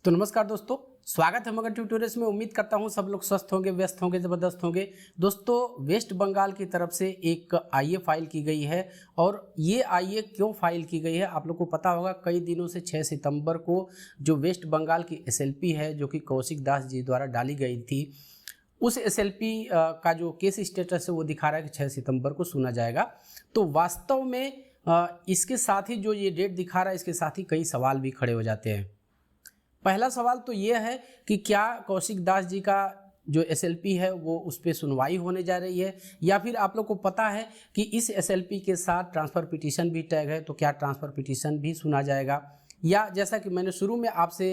तो नमस्कार दोस्तों, स्वागत है मगध ट्यूटोरियल्स में। उम्मीद करता हूं सब लोग स्वस्थ होंगे, व्यस्त होंगे, ज़बरदस्त होंगे। दोस्तों, वेस्ट बंगाल की तरफ से एक आईए फाइल की गई है और ये आईए क्यों फाइल की गई है आप लोग को पता होगा। कई दिनों से 6 सितंबर को जो वेस्ट बंगाल की एसएलपी है जो कि कौशिक दास जी द्वारा डाली गई थी, उस एसएलपी का जो केस स्टेटस है वो दिखा रहा है कि 6 सितंबर को सुना जाएगा। तो वास्तव में इसके साथ ही जो ये डेट दिखा रहा है, इसके साथ ही कई सवाल भी खड़े हो जाते हैं। पहला सवाल तो ये है कि क्या कौशिक दास जी का जो एसएलपी है वो उस पर सुनवाई होने जा रही है, या फिर आप लोग को पता है कि इस एसएलपी के साथ ट्रांसफ़र पिटीशन भी टैग है, तो क्या ट्रांसफ़र पिटीशन भी सुना जाएगा। या जैसा कि मैंने शुरू में आपसे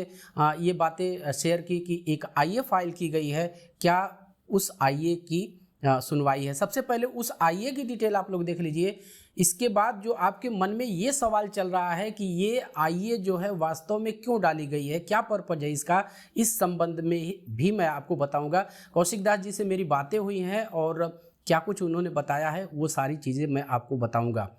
ये बातें शेयर की कि एक आईए फाइल की गई है, क्या उस आईए की सुनवाई है। सबसे पहले उस आईए की डिटेल आप लोग देख लीजिए। इसके बाद जो आपके मन में ये सवाल चल रहा है कि ये आईए जो है वास्तव में क्यों डाली गई है, क्या पर्पज है इसका, इस संबंध में भी मैं आपको बताऊंगा। कौशिक दास जी से मेरी बातें हुई हैं और क्या कुछ उन्होंने बताया है वो सारी चीज़ें मैं आपको बताऊंगा।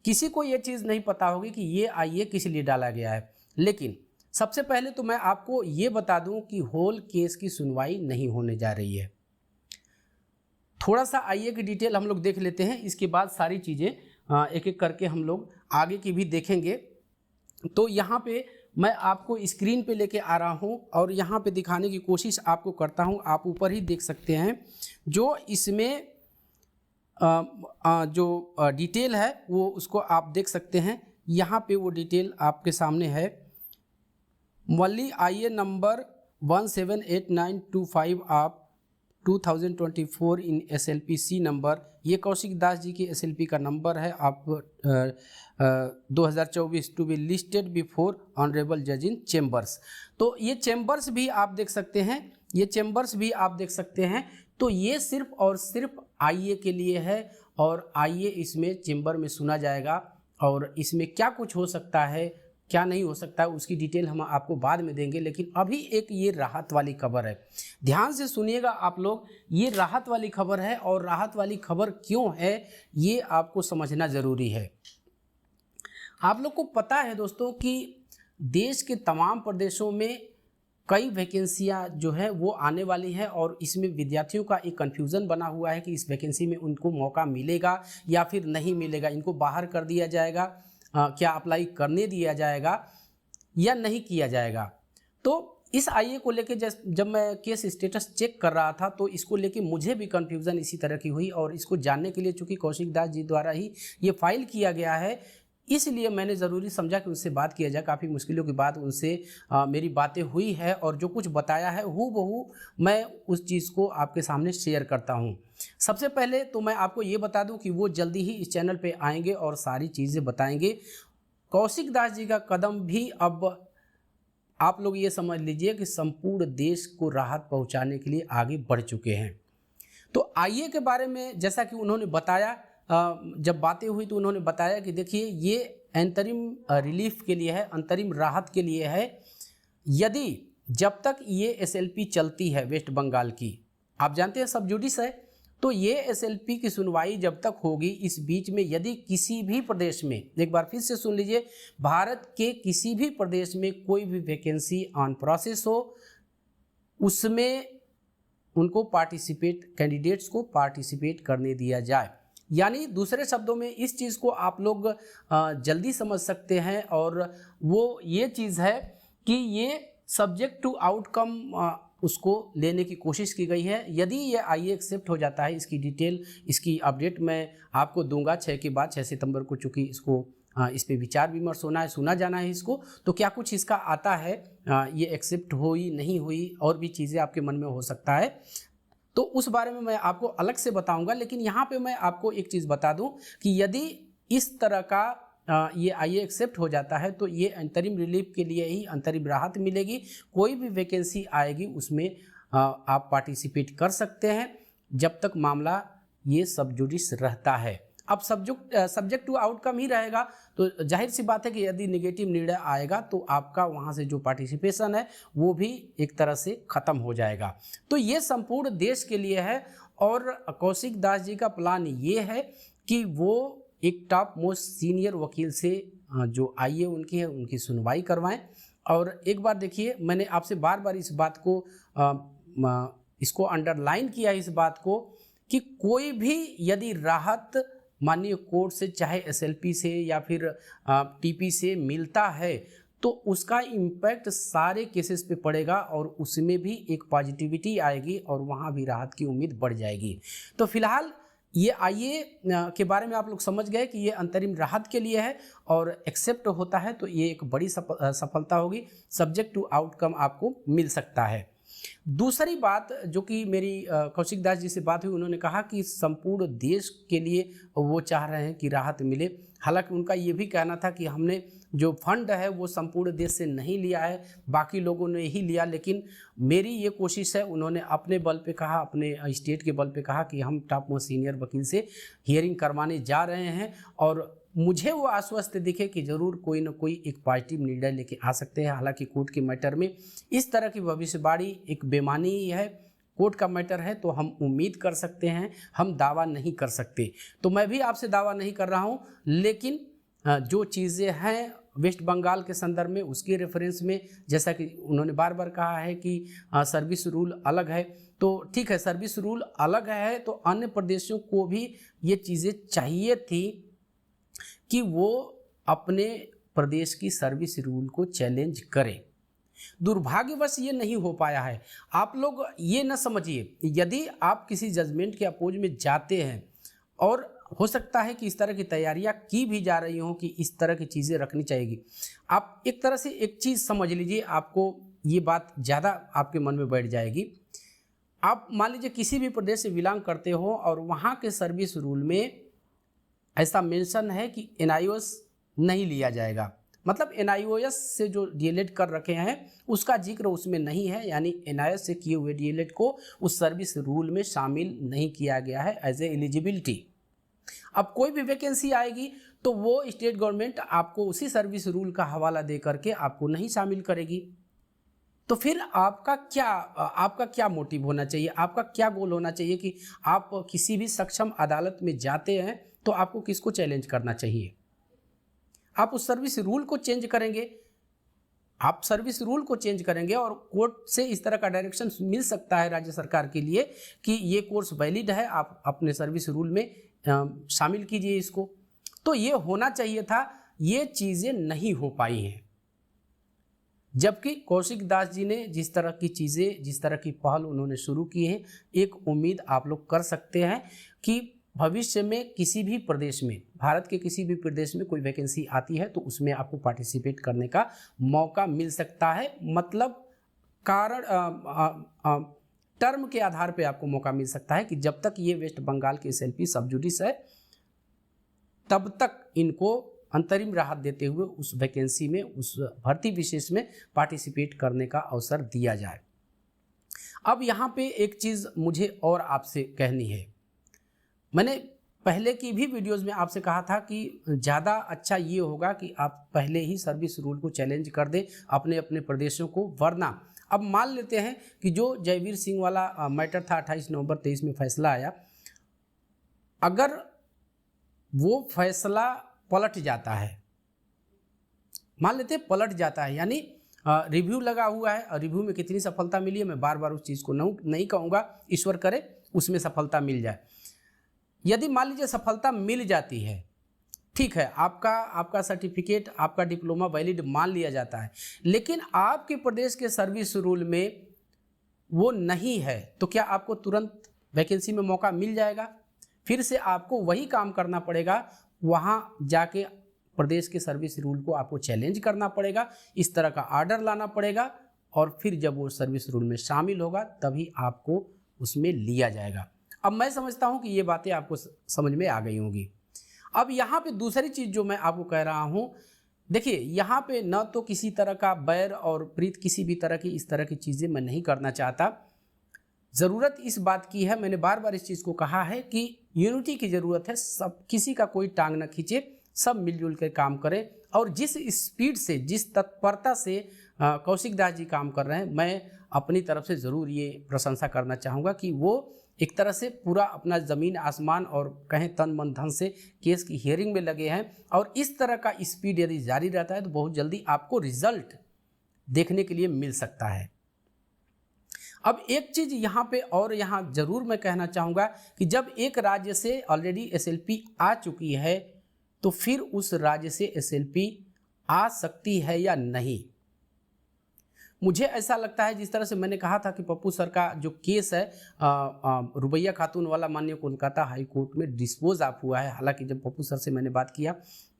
किसी को ये चीज़ नहीं पता होगी कि ये आईए किस लिए डाला गया है, लेकिन सबसे पहले तो मैं आपको ये बता दूं कि होल केस की सुनवाई नहीं होने जा रही है। थोड़ा सा आईए की डिटेल हम लोग देख लेते हैं, इसके बाद सारी चीज़ें एक एक करके हम लोग आगे की भी देखेंगे। तो यहाँ पे मैं आपको स्क्रीन पे लेके आ रहा हूँ और यहाँ पे दिखाने की कोशिश आपको करता हूँ। आप ऊपर ही देख सकते हैं जो इसमें जो डिटेल है वो उसको आप देख सकते हैं। यहाँ पे वो डिटेल आपके सामने है। मल्ली आईए नंबर 178925 आप 2024 इन SLPC नंबर, ये कौशिक दास जी की SLP का नंबर है। आप 2024 to be listed before honourable जज इन चेम्बर्स। तो ये चेम्बर्स भी आप देख सकते हैं, ये चेम्बर्स भी आप देख सकते हैं। तो ये सिर्फ और सिर्फ आईए के लिए है और आईए इसमें चेम्बर में सुना जाएगा और इसमें क्या कुछ हो सकता है क्या नहीं हो सकता है उसकी डिटेल हम आपको बाद में देंगे। लेकिन अभी एक ये राहत वाली खबर है, ध्यान से सुनिएगा आप लोग। ये राहत वाली खबर है और राहत वाली खबर क्यों है ये आपको समझना ज़रूरी है। आप लोग को पता है दोस्तों कि देश के तमाम प्रदेशों में कई वैकेंसियां जो है वो आने वाली हैं और इसमें विद्यार्थियों का एक कन्फ्यूज़न बना हुआ है कि इस वैकेंसी में उनको मौका मिलेगा या फिर नहीं मिलेगा, इनको बाहर कर दिया जाएगा, क्या अप्लाई करने दिया जाएगा या नहीं किया जाएगा। तो इस आईए को लेके जब मैं केस स्टेटस चेक कर रहा था तो इसको लेके मुझे भी कन्फ्यूज़न इसी तरह की हुई और इसको जानने के लिए चूँकि कौशिक दास जी द्वारा ही ये फाइल किया गया है, इसलिए मैंने ज़रूरी समझा कि उनसे बात किया जाए। काफ़ी मुश्किलों के बाद उनसे मेरी बातें हुई है और जो कुछ बताया है हूबहू मैं उस चीज़ को आपके सामने शेयर करता हूँ। सबसे पहले तो मैं आपको ये बता दूं कि वो जल्दी ही इस चैनल पे आएंगे और सारी चीज़ें बताएंगे। कौशिक दास जी का कदम भी अब आप लोग ये समझ लीजिए कि संपूर्ण देश को राहत पहुंचाने के लिए आगे बढ़ चुके हैं। तो आईए के बारे में जैसा कि उन्होंने बताया, जब बातें हुई तो उन्होंने बताया कि देखिए ये अंतरिम रिलीफ के लिए है, अंतरिम राहत के लिए है। यदि जब तक ये एसएलपी चलती है वेस्ट बंगाल की, आप जानते हैं सब जुडिस है, तो ये एसएलपी की सुनवाई जब तक होगी, इस बीच में यदि किसी भी प्रदेश में, एक बार फिर से सुन लीजिए, भारत के किसी भी प्रदेश में कोई भी वैकेंसी ऑन प्रोसेस हो, उसमें उनको कैंडिडेट्स को पार्टिसिपेट करने दिया जाए। यानी दूसरे शब्दों में इस चीज़ को आप लोग जल्दी समझ सकते हैं और वो ये चीज़ है कि ये सब्जेक्ट टू आउटकम उसको लेने की कोशिश की गई है। यदि ये आईए एक्सेप्ट हो जाता है, इसकी डिटेल, इसकी अपडेट मैं आपको दूंगा 6 के बाद, 6 सितंबर को, चूँकि इसको इस पे विचार विमर्श होना है, सुना जाना है इसको, तो क्या कुछ इसका आता है, ये एक्सेप्ट हुई नहीं हुई और भी चीज़ें आपके मन में हो सकता है, तो उस बारे में मैं आपको अलग से बताऊंगा। लेकिन यहाँ पे मैं आपको एक चीज़ बता दूं कि यदि इस तरह का ये आईए एक्सेप्ट हो जाता है तो ये अंतरिम रिलीफ के लिए ही अंतरिम राहत मिलेगी। कोई भी वैकेंसी आएगी उसमें आप पार्टिसिपेट कर सकते हैं जब तक मामला ये सब जुडिस रहता है। अब सब्जेक्ट टू आउटकम ही रहेगा तो जाहिर सी बात है कि यदि नेगेटिव निर्णय आएगा तो आपका वहाँ से जो पार्टिसिपेशन है वो भी एक तरह से ख़त्म हो जाएगा। तो ये संपूर्ण देश के लिए है और कौशिक दास जी का प्लान ये है कि वो एक टॉप मोस्ट सीनियर वकील से जो आईए उनकी है उनकी सुनवाई करवाएं और एक बार देखिए, मैंने आपसे बार बार इस बात को इसको अंडरलाइन किया, इस बात को, कि कोई भी यदि राहत माननीय कोर्ट से, चाहे एसएलपी से या फिर टीपी से मिलता है, तो उसका इम्पैक्ट सारे केसेस पे पड़ेगा और उसमें भी एक पॉजिटिविटी आएगी और वहाँ भी राहत की उम्मीद बढ़ जाएगी। तो फिलहाल ये आईए के बारे में आप लोग समझ गए कि ये अंतरिम राहत के लिए है और एक्सेप्ट होता है तो ये एक बड़ी सफलता होगी। सब्जेक्ट टू आउटकम आपको मिल सकता है। दूसरी बात जो कि मेरी कौशिक दास जी से बात हुई, उन्होंने कहा कि संपूर्ण देश के लिए वो चाह रहे हैं कि राहत मिले। हालांकि उनका ये भी कहना था कि हमने जो फंड है वो संपूर्ण देश से नहीं लिया है, बाकी लोगों ने ही लिया, लेकिन मेरी ये कोशिश है, उन्होंने अपने बल पे कहा, अपने स्टेट के बल पे कहा कि हम टॉप मोस्ट सीनियर वकील से हियरिंग करवाने जा रहे हैं और मुझे वो आश्वस्त दिखे कि ज़रूर कोई ना कोई एक पॉजिटिव निर्णय लेके आ सकते हैं। हालांकि कोर्ट के मैटर में इस तरह की भविष्यवाणी एक बेमानी ही है। कोर्ट का मैटर है तो हम उम्मीद कर सकते हैं, हम दावा नहीं कर सकते। तो मैं भी आपसे दावा नहीं कर रहा हूं, लेकिन जो चीज़ें हैं वेस्ट बंगाल के संदर्भ में, उसके रेफरेंस में, जैसा कि उन्होंने बार बार कहा है कि सर्विस रूल अलग है, तो ठीक है, सर्विस रूल अलग है तो अन्य प्रदेशों को भी ये चीज़ें चाहिए थी कि वो अपने प्रदेश की सर्विस रूल को चैलेंज करें। दुर्भाग्यवश ये नहीं हो पाया है। आप लोग ये न समझिए, यदि आप किसी जजमेंट के अपोज में जाते हैं और हो सकता है कि इस तरह की तैयारियां की भी जा रही हों कि इस तरह की चीज़ें रखनी चाहिए, आप एक तरह से एक चीज़ समझ लीजिए, आपको ये बात ज़्यादा आपके मन में बैठ जाएगी। आप मान लीजिए किसी भी प्रदेश से बिलोंग करते हो और वहाँ के सर्विस रूल में ऐसा मेंशन है कि एनआईओएस नहीं लिया जाएगा, मतलब एनआईओएस से जो डीएलएड कर रखे हैं उसका जिक्र उसमें नहीं है, यानी एनआईओएस से किए हुए डीएलएड को उस सर्विस रूल में शामिल नहीं किया गया है एज ए एलिजिबिलिटी। अब कोई भी वैकेंसी आएगी तो वो स्टेट गवर्नमेंट आपको उसी सर्विस रूल का हवाला दे करके आपको नहीं शामिल करेगी। तो फिर आपका क्या मोटिव होना चाहिए, आपका क्या गोल होना चाहिए कि आप किसी भी सक्षम अदालत में जाते हैं तो आपको किसको चैलेंज करना चाहिए? आप उस सर्विस रूल को चेंज करेंगे, आप सर्विस रूल को चेंज करेंगे और कोर्ट से इस तरह का डायरेक्शन मिल सकता है राज्य सरकार के लिए कि ये कोर्स वैलिड है, आप अपने सर्विस रूल में शामिल कीजिए इसको। तो ये होना चाहिए था, ये चीज़ें नहीं हो पाई हैं। जबकि कौशिक दास जी ने जिस तरह की चीज़ें, जिस तरह की पहल उन्होंने शुरू की है, एक उम्मीद आप लोग कर सकते हैं कि भविष्य में किसी भी प्रदेश में, भारत के किसी भी प्रदेश में कोई वैकेंसी आती है तो उसमें आपको पार्टिसिपेट करने का मौका मिल सकता है। मतलब कारण टर्म के आधार पे आपको मौका मिल सकता है कि जब तक ये वेस्ट बंगाल के एसएलपी सब जुडिस है तब तक इनको अंतरिम राहत देते हुए उस वैकेंसी में, उस भर्ती विशेष में पार्टिसिपेट करने का अवसर दिया जाए। अब यहाँ पे एक चीज़ मुझे और आपसे कहनी है। मैंने पहले की भी वीडियोस में आपसे कहा था कि ज़्यादा अच्छा ये होगा कि आप पहले ही सर्विस रूल को चैलेंज कर दें अपने अपने प्रदेशों को, वरना अब मान लेते हैं कि जो जयवीर सिंह वाला मैटर था 28 नवंबर 23 में फैसला आया, अगर वो फैसला पलट जाता है, मान लेते हैं पलट जाता है, यानी रिव्यू लगा हुआ है और रिव्यू में कितनी सफलता मिली है मैं बार बार उस चीज़ को नहीं कहूँगा, ईश्वर करे उसमें सफलता मिल जाए। यदि मान लीजिए सफलता मिल जाती है, ठीक है, आपका सर्टिफिकेट, आपका डिप्लोमा वैलिड मान लिया जाता है, लेकिन आपके प्रदेश के सर्विस रूल में वो नहीं है, तो क्या आपको तुरंत वैकेंसी में मौका मिल जाएगा? फिर से आपको वही काम करना पड़ेगा, वहाँ जाके प्रदेश के सर्विस रूल को आपको चैलेंज करना पड़ेगा, इस तरह का आर्डर लाना पड़ेगा और फिर जब वो सर्विस रूल में शामिल होगा तभी आपको उसमें लिया जाएगा। अब मैं समझता हूँ कि ये बातें आपको समझ में आ गई होंगी। अब यहाँ पे दूसरी चीज़ जो मैं आपको कह रहा हूँ, देखिए यहाँ पे न तो किसी तरह का बैर और प्रीत, किसी भी तरह की इस तरह की चीज़ें मैं नहीं करना चाहता। ज़रूरत इस बात की है, मैंने बार बार इस चीज़ को कहा है कि यूनिटी की ज़रूरत है, सब किसी का कोई टांग न खींचे, सब मिलजुल कर काम करें। और जिस स्पीड से, जिस तत्परता से कौशिक दास जी काम कर रहे हैं, मैं अपनी तरफ से ज़रूर ये प्रशंसा करना चाहूँगा कि वो एक तरह से पूरा अपना ज़मीन आसमान और कहें तन मन धन से केस की हियरिंग में लगे हैं। और इस तरह का स्पीड यदि जारी रहता है तो बहुत जल्दी आपको रिजल्ट देखने के लिए मिल सकता है। अब एक चीज़ यहाँ पे और यहाँ ज़रूर मैं कहना चाहूँगा कि जब एक राज्य से ऑलरेडी SLP आ चुकी है तो फिर उस राज्य से SLP आ सकती है या नहीं। मुझे ऐसा लगता है, जिस तरह से मैंने कहा था कि पप्पू सर का जो केस है रुबैया खातून वाला, माननीय कोलकाता हाई कोर्ट में डिस्पोज ऑफ हुआ है। हालांकि जब पप्पू सर से मैंने बात किया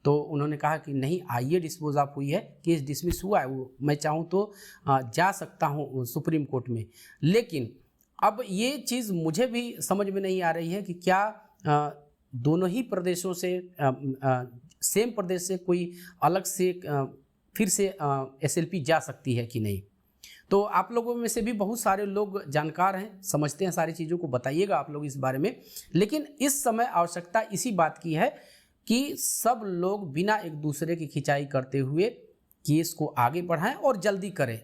तो उन्होंने कहा कि नहीं, आइए डिस्पोज ऑफ हुई है, केस डिसमिस हुआ है, वो मैं चाहूँ तो जा सकता हूँ सुप्रीम कोर्ट में। लेकिन अब ये चीज़ मुझे भी समझ में नहीं आ रही है कि क्या दोनों ही प्रदेशों से सेम प्रदेश से कोई अलग से फिर से SLP जा सकती है कि नहीं। तो आप लोगों में से भी बहुत सारे लोग जानकार हैं, समझते हैं सारी चीज़ों को, बताइएगा आप लोग इस बारे में। लेकिन इस समय आवश्यकता इसी बात की है कि सब लोग बिना एक दूसरे की खिंचाई करते हुए केस को आगे बढ़ाएं और जल्दी करें।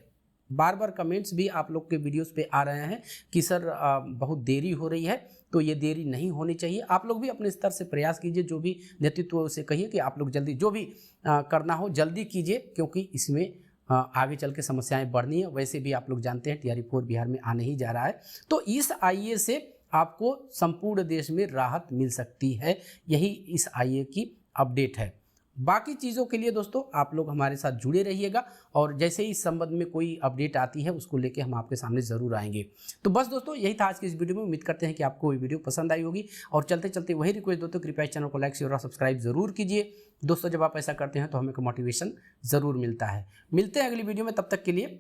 बार बार कमेंट्स भी आप लोग के वीडियोस पे आ रहे हैं कि सर बहुत देरी हो रही है, तो ये देरी नहीं होनी चाहिए। आप लोग भी अपने स्तर से प्रयास कीजिए, जो भी नेतृत्व से कहिए कि आप लोग जल्दी जो भी करना हो जल्दी कीजिए, क्योंकि इसमें आगे चल के समस्याएं बढ़नी है। वैसे भी आप लोग जानते हैं TRE-4 बिहार में आने ही जा रहा है, तो इस IA से आपको संपूर्ण देश में राहत मिल सकती है। यही इस IA की अपडेट है। बाकी चीज़ों के लिए दोस्तों आप लोग हमारे साथ जुड़े रहिएगा, और जैसे ही इस संबंध में कोई अपडेट आती है उसको लेके हम आपके सामने ज़रूर आएंगे। तो बस दोस्तों यही था आज की इस वीडियो में। उम्मीद करते हैं कि आपको ये वीडियो पसंद आई होगी, और चलते चलते वही रिक्वेस्ट दोस्तों, कृपया इस चैनल को लाइक शेयर और सब्सक्राइब जरूर कीजिए दोस्तों। जब आप ऐसा करते हैं तो हमें को मोटिवेशन ज़रूर मिलता है। मिलते हैं अगली वीडियो में, तब तक के लिए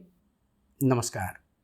नमस्कार।